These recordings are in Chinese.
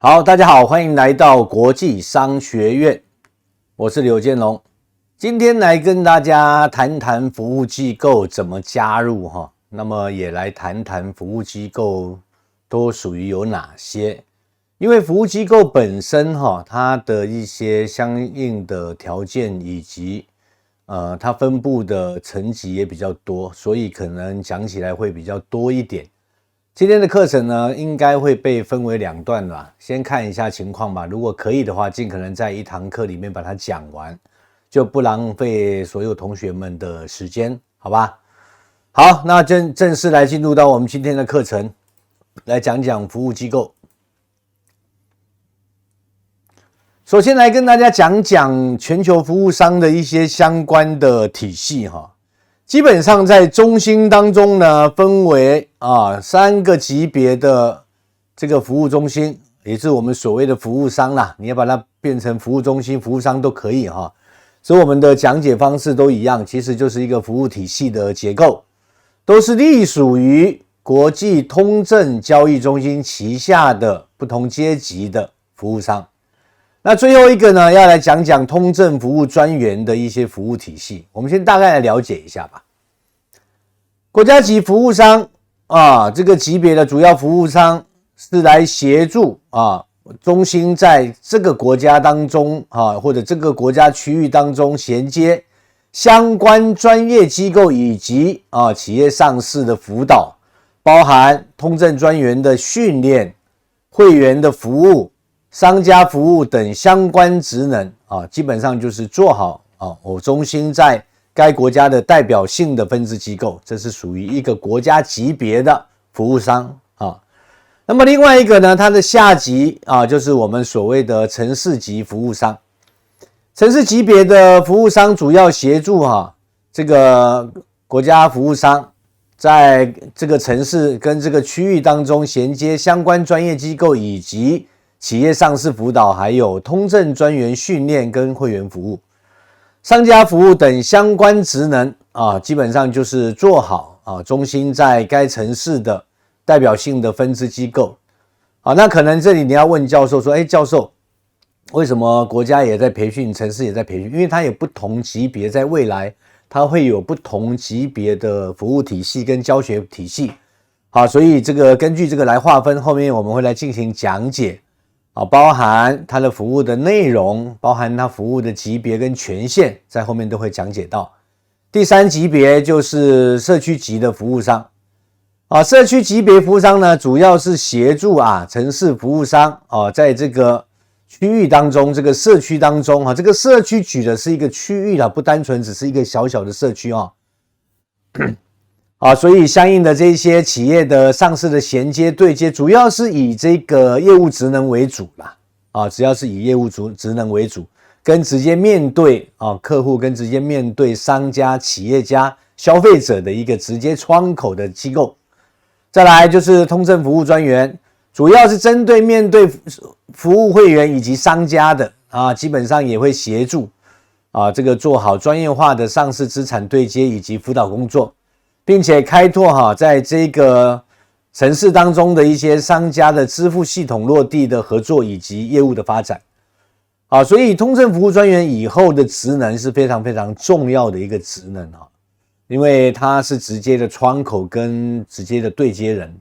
好，大家好，欢迎来到国际商学院，我是刘建龙。今天来跟大家谈谈服务机构怎么加入哈，那么也来谈谈服务机构都属于有哪些。因为服务机构本身哈，它的一些相应的条件以及它分布的层级也比较多，所以可能讲起来会比较多一点。今天的课程呢，应该会被分为2段吧，先看一下情况吧。如果可以的话，尽可能在一堂课里面把它讲完，就不浪费所有同学们的时间，好吧？好，那正式来进入到我们今天的课程，来讲讲服务机构。首先来跟大家讲讲全球服务商的一些相关的体系哈。基本上在中心当中呢，分为3个级别的这个服务中心，也是我们所谓的服务商啦。你要把它变成服务中心、服务商都可以哈。所以我们的讲解方式都一样，其实就是一个服务体系的结构，都是隶属于国际通证交易中心旗下的不同阶级的服务商。那最后一个呢，要来讲讲通证服务专员的一些服务体系。我们先大概来了解一下吧。国家级服务商这个级别的主要服务商是来协助中心在这个国家当中或者这个国家区域当中衔接相关专业机构以及企业上市的辅导，包含通证专员的训练、会员的服务、商家服务等相关职能基本上就是做好我中心在该国家的代表性的分支机构，这是属于一个国家级别的服务商那么另外一个呢，它的下级就是我们所谓的城市级服务商。城市级别的服务商主要协助这个国家服务商在这个城市跟这个区域当中衔接相关专业机构以及企业上市辅导，还有通证专员训练跟会员服务。商家服务等相关职能基本上就是做好中心在该城市的代表性的分支机构。那可能这里你要问教授说，教授，为什么国家也在培训，城市也在培训？因为它有不同级别，在未来它会有不同级别的服务体系跟教学体系。所以这个根据这个来划分，后面我们会来进行讲解。包含它的服务的内容，包含它服务的级别跟权限，在后面都会讲解到。第3级别就是社区级的服务商。社区级别服务商呢，主要是协助城市服务商在这个区域当中，这个社区当中这个社区举的是一个区域不单纯只是一个小小的社区所以相应的这些企业的上市的衔接对接，主要是以这个业务职能为主啦主要是以业务职能为主，跟直接面对客户，跟直接面对商家、企业家、消费者的一个直接窗口的机构。再来就是通证服务专员，主要是针对面对服务会员以及商家的基本上也会协助这个做好专业化的上市资产对接以及辅导工作，并且开拓在这个城市当中的一些商家的支付系统落地的合作以及业务的发展所以通证服务专员以后的职能是非常非常重要的一个职能因为它是直接的窗口跟直接的对接人。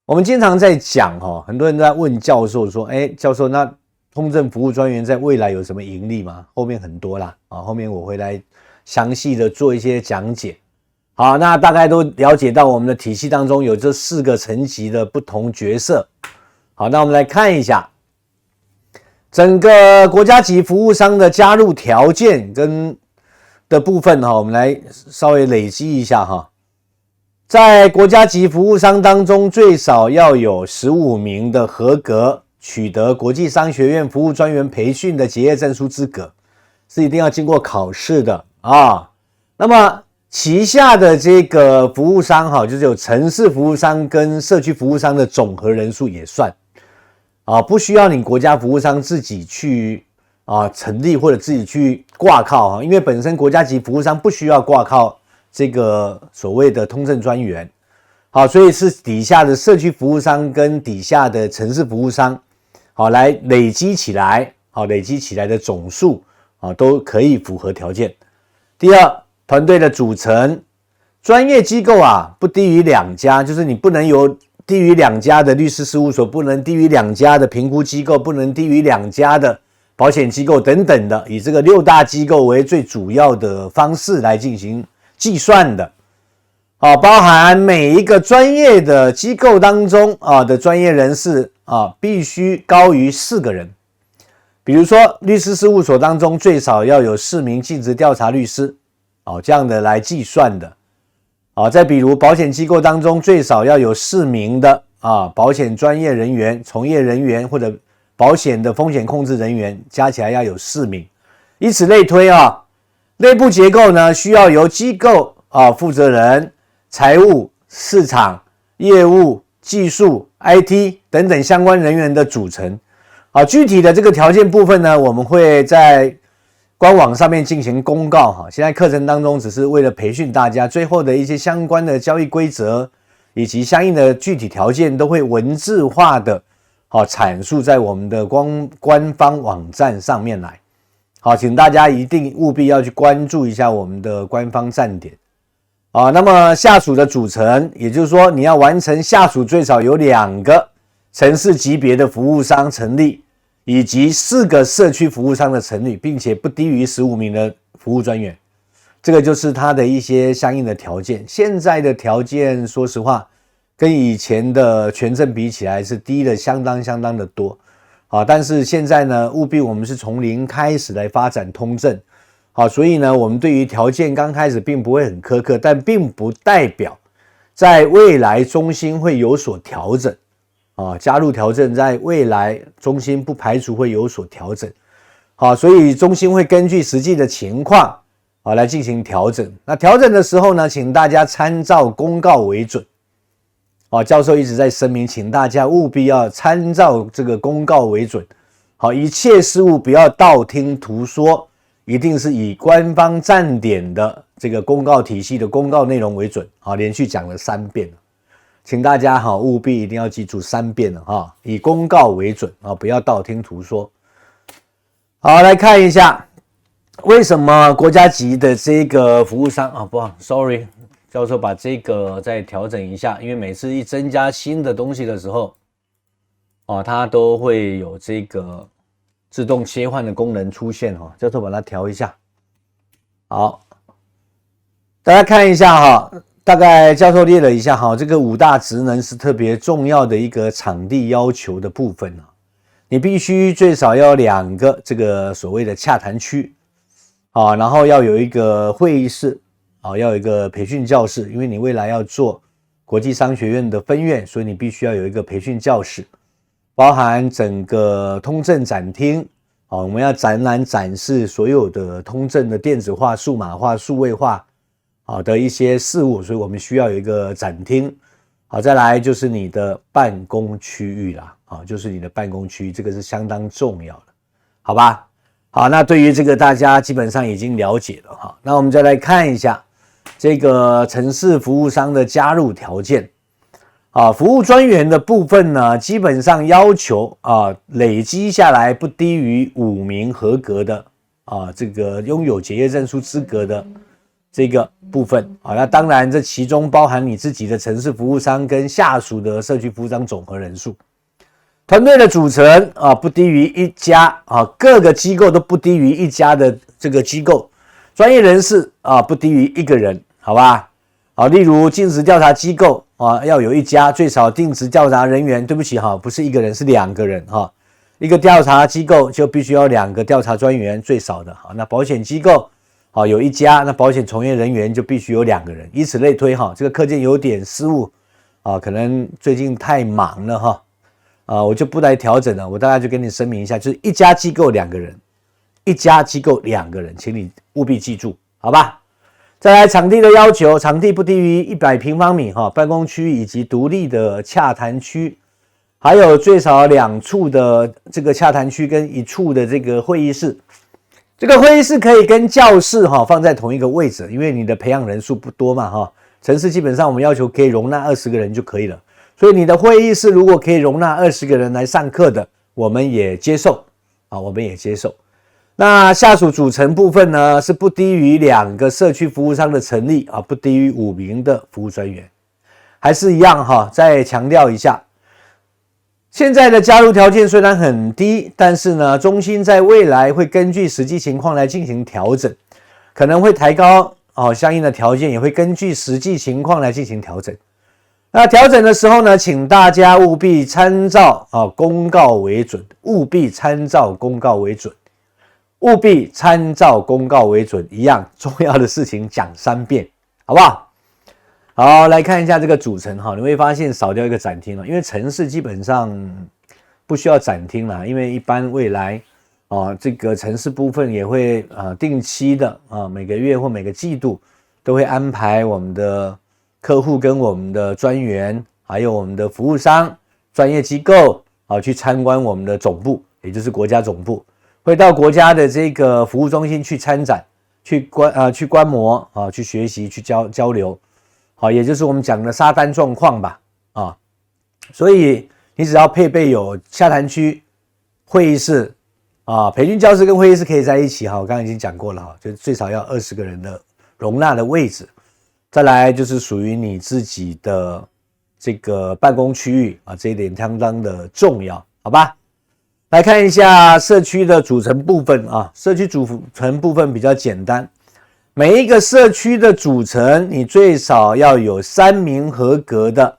我们经常在讲很多人在问教授说，教授，那通证服务专员在未来有什么盈利吗？后面很多啦后面我会来详细的做一些讲解。好，那大概都了解到我们的体系当中有这4个层级的不同角色。好，那我们来看一下整个国家级服务商的加入条件跟的部分我们来稍微累积一下在国家级服务商当中，最少要有15名的合格取得国际商学院服务专员培训的结业证书资格，是一定要经过考试的那么旗下的这个服务商就是有城市服务商跟社区服务商的总和人数也算不需要你国家服务商自己去成立或者自己去挂靠因为本身国家级服务商不需要挂靠这个所谓的通证专员所以是底下的社区服务商跟底下的城市服务商好来累积起来，好累积起来的总数啊都可以符合条件。第二，团队的组成，专业机构啊不低于2家，就是你不能有低于2家的律师事务所，不能低于2家的评估机构，不能低于2家的保险机构等等的，以这个6大机构为最主要的方式来进行计算的。包含每一个专业的机构当中的专业人士必须高于4个人。比如说律师事务所当中最少要有4名尽职调查律师，这样的来计算的。再比如保险机构当中最少要有4名的保险专业人员、从业人员或者保险的风险控制人员，加起来要有4名，以此类推内部结构呢需要由机构负责人、财务、市场、业务、技术、IT 等等相关人员的组成。具体的这个条件部分呢，我们会在官网上面进行公告。现在课程当中只是为了培训大家，最后的一些相关的交易规则以及相应的具体条件都会文字化的阐述在我们的官方网站上面来。请大家一定务必要去关注一下我们的官方站点。那么下属的组成，也就是说你要完成下属最少有2个城市级别的服务商成立，以及4个社区服务商的成立，并且不低于15名的服务专员。这个就是它的一些相应的条件。现在的条件说实话跟以前的权证比起来是低了相当的多。但是现在呢，务必我们是从零开始来发展通证。所以呢，我们对于条件刚开始并不会很苛刻，但并不代表在未来中心会有所调整。加入条证在未来中心不排除会有所调整。所以中心会根据实际的情况来进行调整。那调整的时候呢，请大家参照公告为准。教授一直在声明，请大家务必要参照这个公告为准。一切事物不要道听途说，一定是以官方站点的这个公告体系的公告内容为准。连续讲了3遍了，请大家务必一定要记住3遍了以公告为准不要道听途说。好，来看一下为什么国家级的这个服务商不好 ，sorry， 教授把这个再调整一下，因为每次一增加新的东西的时候它都会有这个自动切换的功能出现教授把它调一下。好，大家看一下大概教授列了一下这个5大职能是特别重要的一个场地要求的部分你必须最少要2个这个所谓的洽谈区然后要有一个会议室要有一个培训教室，因为你未来要做国际商学院的分院，所以你必须要有一个培训教室，包含整个通证展厅我们要展览展示所有的通证的电子化、数码化、数位化的一些事物，所以我们需要有一个展厅。再来就是你的办公区域啦就是你的办公区域，这个是相当重要的，好吧？好，那对于这个大家基本上已经了解了那我们再来看一下这个城市服务商的加入条件服务专员的部分呢，基本上要求累积下来不低于5名合格的这个拥有结业证书资格的这个部分那当然这其中包含你自己的城市服务商跟下属的社区服务商总和人数。团队的组成不低于1家各个机构都不低于1家的这个机构。专业人士不低于1个人，好吧？例如尽职调查机构要有1家，最少尽职调查人员，对不起不是1个人，是2个人一个调查机构就必须要2个调查专员最少的那保险机构有1家，那保险从业人员就必须有2个人，以此类推这个课件有点失误可能最近太忙了我就不来调整了，我大概就跟你声明一下，就是1家机构2个人，1家机构2个人，请你务必记住，好吧？再来场地的要求，场地不低于100平方米办公区以及独立的洽谈区，还有最少2处的这个洽谈区跟1处的这个会议室。这个会议室可以跟教室放在同一个位置，因为你的培养人数不多嘛城市基本上我们要求可以容纳20个人就可以了。所以你的会议室如果可以容纳20个人来上课的，我们也接受啊，我们也接受。那下属组成部分呢，是不低于2个社区服务商的成立啊，不低于5名的服务专员。还是一样哈，再强调一下，现在的加入条件虽然很低，但是呢，中心在未来会根据实际情况来进行调整，可能会抬高相应的条件，也会根据实际情况来进行调整。那调整的时候呢，请大家务必参照公告为准，务必参照公告为准。务必参照公告为准，一样重要的事情讲3遍，好不好？好，来看一下这个组成哈，你会发现少掉一个展厅了，因为程式基本上不需要展厅了，因为一般未来这个程式部分也会定期的每个月或每个季度都会安排我们的客户跟我们的专员，还有我们的服务商、专业机构去参观我们的总部，也就是国家总部。会到国家的这个服务中心去参展，去观摩去学习，去交流，也就是我们讲的沙滩状况吧所以你只要配备有下谈区、会议室培训教室跟会议室可以在一起我刚刚已经讲过了就最少要20个人的容纳的位置，再来就是属于你自己的这个办公区域这一点相当的重要，好吧？来看一下社区的组成部分社区组成部分比较简单，每一个社区的组成，你最少要有3名合格的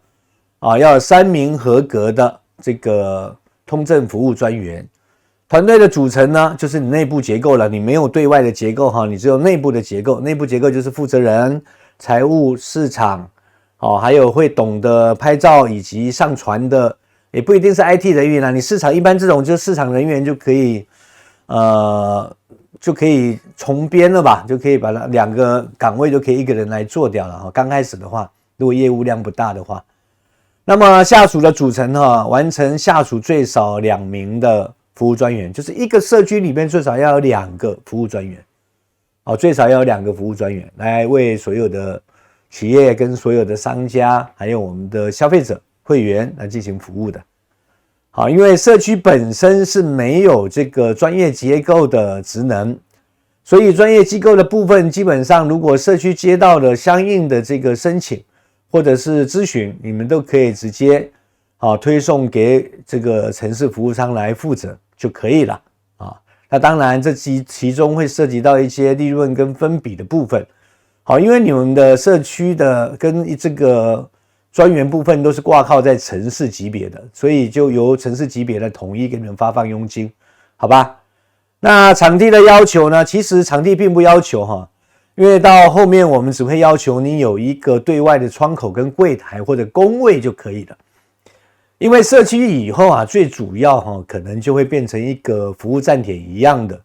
要有3名合格的这个通政服务专员。团队的组成呢，就是你内部结构了，你没有对外的结构你只有内部的结构。内部结构就是负责人、财务、市场还有会懂得拍照以及上传的。也不一定是 IT 人员你市场一般这种就是市场人员就可以重编了吧，就可以把它2个岗位就可以1个人来做掉了刚开始的话，如果业务量不大的话，那么下属的组成完成下属最少2名的服务专员，就是一个社区里面最少要有2个服务专员最少要有2个服务专员来为所有的企业跟所有的商家还有我们的消费者会员来进行服务的。好，因为社区本身是没有这个专业结构的职能，所以专业机构的部分基本上如果社区接到了相应的这个申请或者是咨询，你们都可以直接推送给这个程式服务商来负责就可以了那当然这其中会涉及到一些利润跟分比的部分因为你们的社区的跟这个专员部分都是挂靠在城市级别的，所以就由城市级别来统一给你们发放佣金，好吧？那场地的要求呢？其实场地并不要求因为到后面我们只会要求你有一个对外的窗口跟柜台或者工位就可以了。因为社区以后最主要可能就会变成一个服务站点一样的，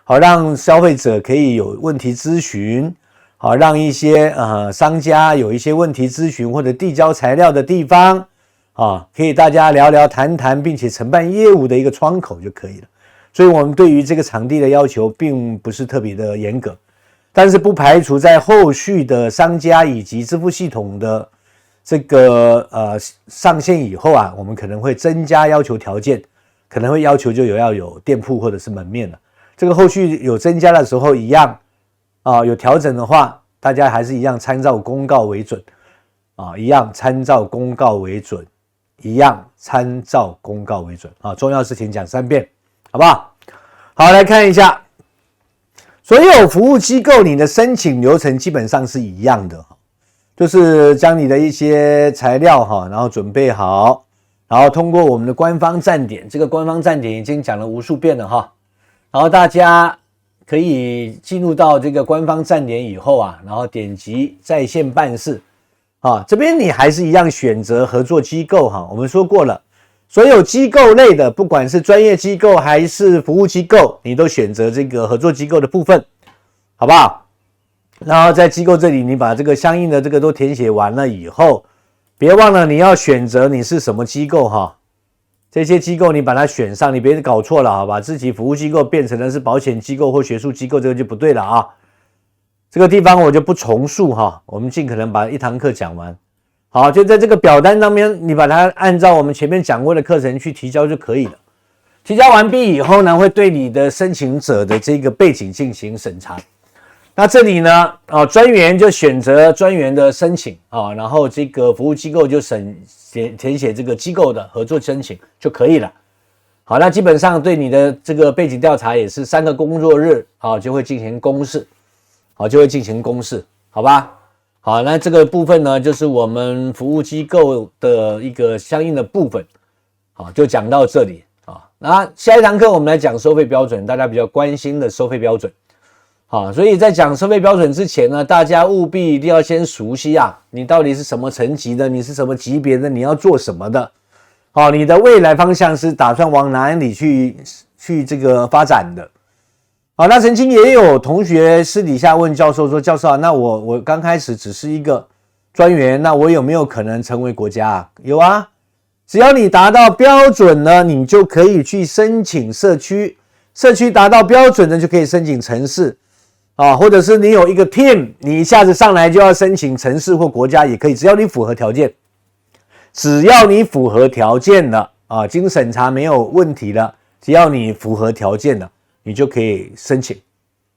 好让消费者可以有问题咨询。好，让一些商家有一些问题咨询或者递交材料的地方可以大家聊聊谈谈，并且承办业务的一个窗口就可以了。所以我们对于这个场地的要求并不是特别的严格，但是不排除在后续的商家以及支付系统的这个上线以后我们可能会增加要求条件，可能会要求就要有店铺或者是门面了。这个后续有增加的时候一样有调整的话，大家还是一样参照公告为准一样参照公告为准，一样参照公告为准重要事情讲3遍，好不好？好，来看一下所有服务机构，你的申请流程基本上是一样的，就是将你的一些材料然后准备好，然后通过我们的官方站点，这个官方站点已经讲了无数遍了然后大家可以进入到这个官方站点以后然后点击在线办事这边你还是一样选择合作机构我们说过了，所有机构类的，不管是专业机构还是服务机构，你都选择这个合作机构的部分，好不好？然后在机构这里，你把这个相应的这个都填写完了以后，别忘了你要选择你是什么机构这些机构你把它选上，你别搞错了把自己服务机构变成的是保险机构或学术机构，这个就不对了这个地方我就不重述我们尽可能把一堂课讲完。好，就在这个表单上面，你把它按照我们前面讲过的课程去提交就可以了。提交完毕以后呢，会对你的申请者的这个背景进行审查。那这里呢，专员就选择专员的申请啊，然后这个服务机构就填写这个机构的合作申请就可以了。好，那基本上对你的这个背景调查也是3个工作日啊，就会进行公示，好吧？好，那这个部分呢，就是我们服务机构的一个相应的部分，好，就讲到这里啊。那下一堂课我们来讲收费标准，大家比较关心的收费标准。好，所以在讲收费标准之前呢，大家务必一定要先熟悉啊，你到底是什么层级的，你是什么级别的，你要做什么的。好，你的未来方向是打算往哪里去这个发展的。好，那曾经也有同学私底下问教授说，教授啊，那我刚开始只是一个专员，那我有没有可能成为国家啊？有啊，只要你达到标准呢，你就可以去申请社区，社区达到标准呢，就可以申请城市。或者是你有一个 team， 你一下子上来就要申请城市或国家也可以，只要你符合条件，了经审查没有问题了，只要你符合条件了，你就可以申请，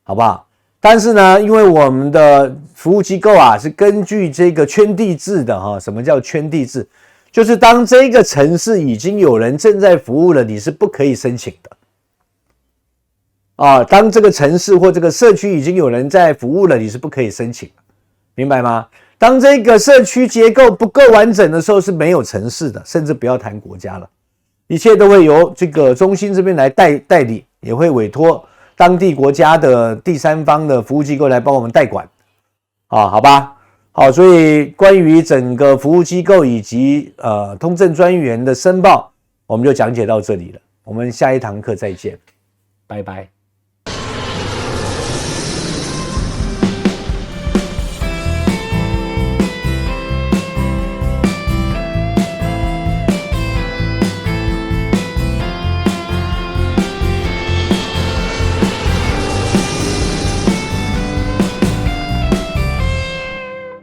好不好？但是呢，因为我们的服务机构啊是根据这个圈地制的什么叫圈地制？就是当这个城市已经有人正在服务了，你是不可以申请的。当这个城市或这个社区已经有人在服务了，你是不可以申请的，明白吗？当这个社区结构不够完整的时候是没有城市的，甚至不要谈国家了，一切都会由这个中心这边来代理，也会委托当地国家的第三方的服务机构来帮我们代管，好吧？好，所以关于整个服务机构以及通政专员的申报，我们就讲解到这里了，我们下一堂课再见，拜拜。